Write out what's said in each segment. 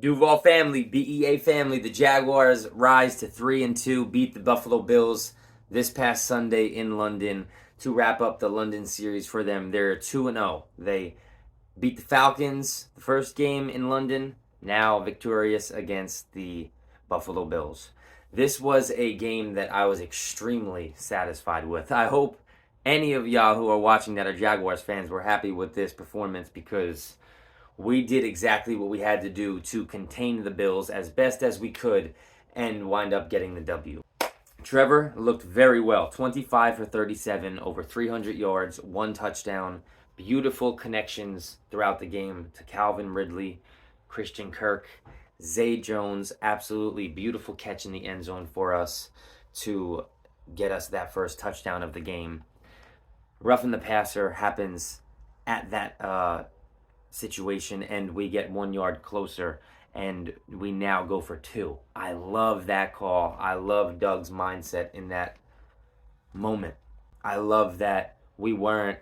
Duval family, B.E.A. family, the Jaguars rise to 3-2, beat the Buffalo Bills this past Sunday in London to wrap up the London series for them. They're 2-0. They beat the Falcons the first game in London, now victorious against the Buffalo Bills. This was a game that I was extremely satisfied with. I hope any of y'all who are watching that are Jaguars fans were happy with this performance, because we did exactly what we had to do to contain the Bills as best as we could and wind up getting the W. Trevor looked very well. 25 for 37, over 300 yards, 1 touchdown. Beautiful connections throughout the game to Calvin Ridley, Christian Kirk, Zay Jones. Absolutely beautiful catch in the end zone for us to get us that first touchdown of the game. Roughing the passer happens at that situation, and we get 1 yard closer, and we now go for 2. I love that call. I love Doug's mindset in that moment. I love that we weren't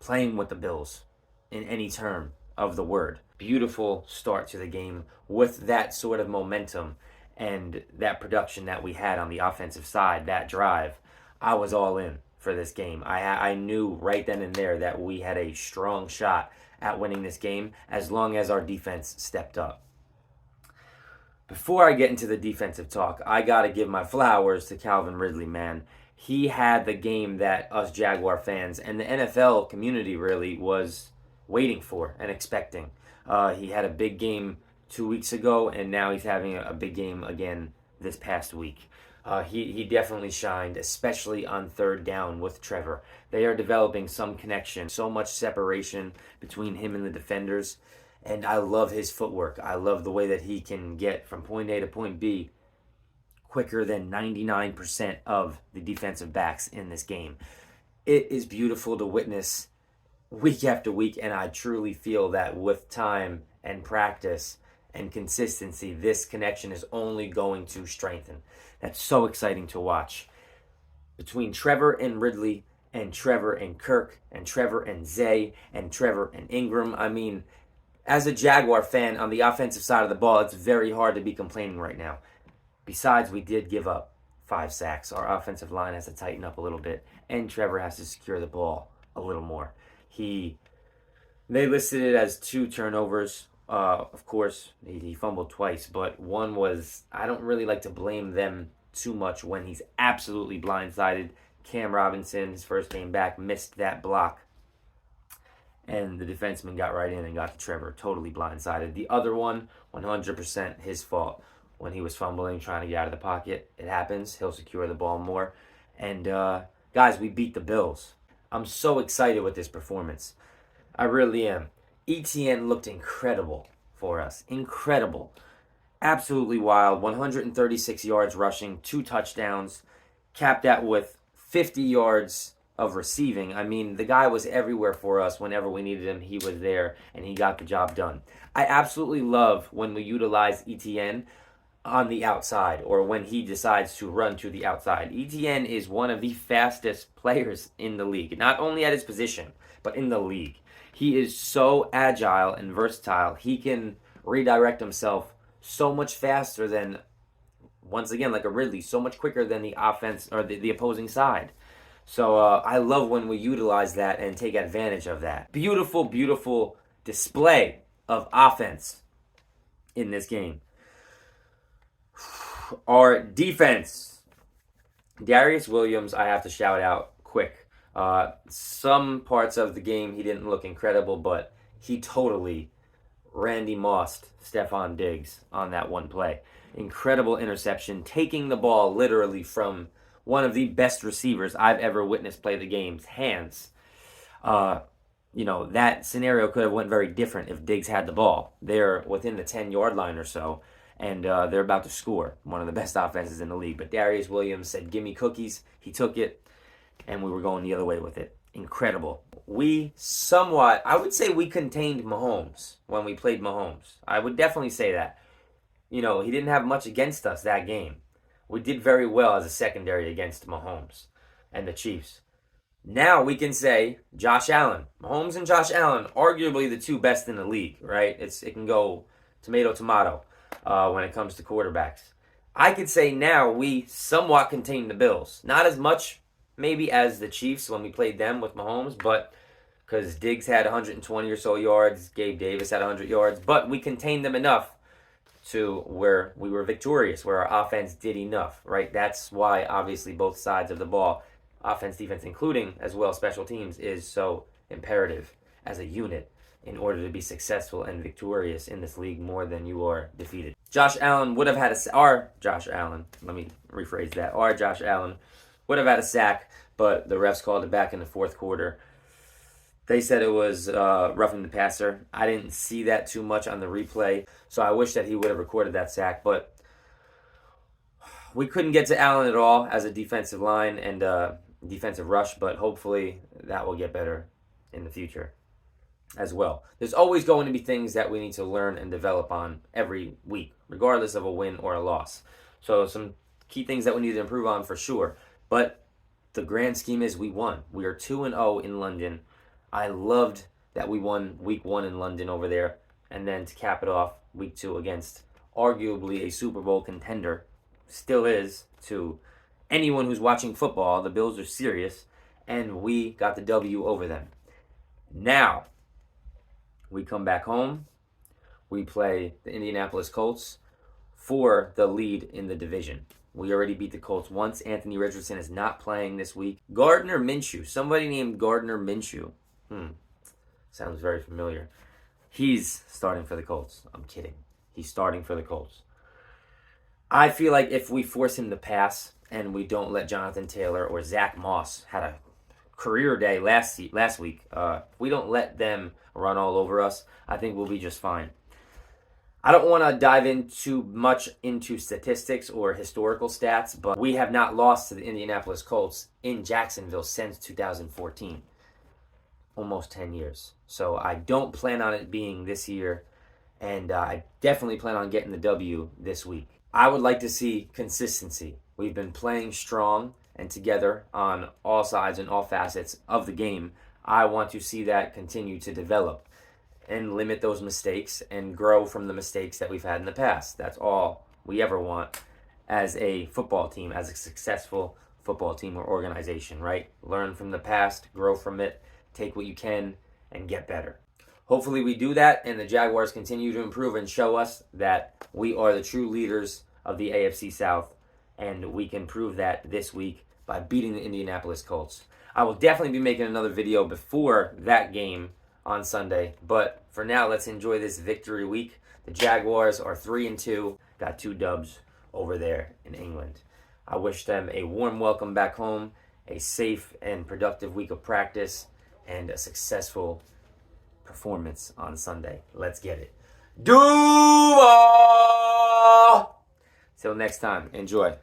playing with the Bills in any term of the word. Beautiful start to the game with that sort of momentum and that production that we had on the offensive side, that drive. I was all in for this game. I knew right then and there that we had a strong shot at winning this game as long as our defense stepped up. Before I get into the defensive talk, I got to give my flowers to Calvin Ridley, man. He had the game that us Jaguar fans and the NFL community really was waiting for and expecting. He had a big game 2 weeks ago, and now he's having a big game again this past week. He definitely shined, especially on third down with Trevor. They are developing some connection, so much separation between him and the defenders, and I love his footwork. I love the way that he can get from point A to point B quicker than 99% of the defensive backs in this game. It is beautiful to witness week after week, and I truly feel that with time and practice and consistency, this connection is only going to strengthen. That's so exciting to watch. Between Trevor and Ridley, and Trevor and Kirk, and Trevor and Zay, and Trevor and Ingram, I mean, as a Jaguar fan on the offensive side of the ball, it's very hard to be complaining right now. Besides, we did give up 5 sacks. Our offensive line has to tighten up a little bit, and Trevor has to secure the ball a little more. They listed it as 2 turnovers. Of course, he fumbled twice, but one was, I don't really like to blame them too much when he's absolutely blindsided. Cam Robinson, his first game back, missed that block, and the defenseman got right in and got to Trevor, totally blindsided. The other one, 100% his fault. When he was fumbling, trying to get out of the pocket, it happens. He'll secure the ball more. And guys, we beat the Bills. I'm so excited with this performance. I really am. ETN looked incredible for us. Incredible. Absolutely wild. 136 yards rushing, 2 touchdowns. Capped that with 50 yards of receiving. I mean, the guy was everywhere for us. Whenever we needed him, he was there, and he got the job done. I absolutely love when we utilize ETN on the outside, or when he decides to run to the outside. ETN is one of the fastest players in the league, not only at his position, but in the league. He is so agile and versatile. He can redirect himself so much faster than, once again, like a Ridley, so much quicker than the offense or the opposing side. So I love when we utilize that and take advantage of that. Beautiful, beautiful display of offense in this game. Our defense, Darius Williams, I have to shout out quick. Some parts of the game he didn't look incredible, but he totally Randy Mossed Stephon Diggs on that one play. Incredible interception, taking the ball literally from one of the best receivers I've ever witnessed play the game's hands. That scenario could have went very different if Diggs had the ball. They're within the 10-yard line or so, and they're about to score. One of the best offenses in the league. But Darius Williams said, "Give me cookies." He took it, and we were going the other way with it. Incredible. I would say we contained Mahomes when we played Mahomes. I would definitely say that. He didn't have much against us that game. We did very well as a secondary against Mahomes and the Chiefs. Now we can say Josh Allen. Mahomes and Josh Allen, arguably the 2 best in the league, right? It can go tomato, tomato. when it comes to quarterbacks. I could say now we somewhat contain the Bills. Not as much, maybe, as the Chiefs when we played them with Mahomes, but because Diggs had 120 or so yards, Gabe Davis had 100 yards, but we contained them enough to where we were victorious, where our offense did enough, right? That's why, obviously, both sides of the ball, offense, defense, including as well special teams, is so imperative as a unit in order to be successful and victorious in this league more than you are defeated. Josh Allen would have had our Josh Allen, let me rephrase that, our Josh Allen would have had a sack, but the refs called it back in the fourth quarter. They said it was roughing the passer. I didn't see that too much on the replay, so I wish that he would have recorded that sack, but we couldn't get to Allen at all as a defensive line and defensive rush, but hopefully that will get better in the future as well. There's always going to be things that we need to learn and develop on every week, regardless of a win or a loss. So some key things that we need to improve on for sure. But the grand scheme is we won. We are 2-0 in London. I loved that we won week 1 in London over there. And then to cap it off, week 2 against arguably a Super Bowl contender. Still is to anyone who's watching football. The Bills are serious. And we got the W over them. Now, we come back home. We play the Indianapolis Colts for the lead in the division. We already beat the Colts once. Anthony Richardson is not playing this week. Gardner Minshew. Somebody named Gardner Minshew. Sounds very familiar. He's starting for the Colts. I'm kidding. He's starting for the Colts. I feel like if we force him to pass and we don't let Jonathan Taylor or Zach Moss had a career day last week, if we don't let them run all over us, I think we'll be just fine. I don't want to dive in too much into statistics or historical stats, but we have not lost to the Indianapolis Colts in Jacksonville since 2014. Almost 10 years. So I don't plan on it being this year, and I definitely plan on getting the W this week. I would like to see consistency. We've been playing strong and together on all sides and all facets of the game. I want to see that continue to develop and limit those mistakes and grow from the mistakes that we've had in the past. That's all we ever want as a football team, as a successful football team or organization, right? Learn from the past, grow from it, take what you can, and get better. Hopefully we do that, and the Jaguars continue to improve and show us that we are the true leaders of the AFC South, and we can prove that this week by beating the Indianapolis Colts. I will definitely be making another video before that game on Sunday, but for now, let's enjoy this victory week. The Jaguars are 3-2, got 2 dubs over there in England. I wish them a warm welcome back home, a safe and productive week of practice, and a successful performance on Sunday. Let's get it. Duval! Till next time, enjoy.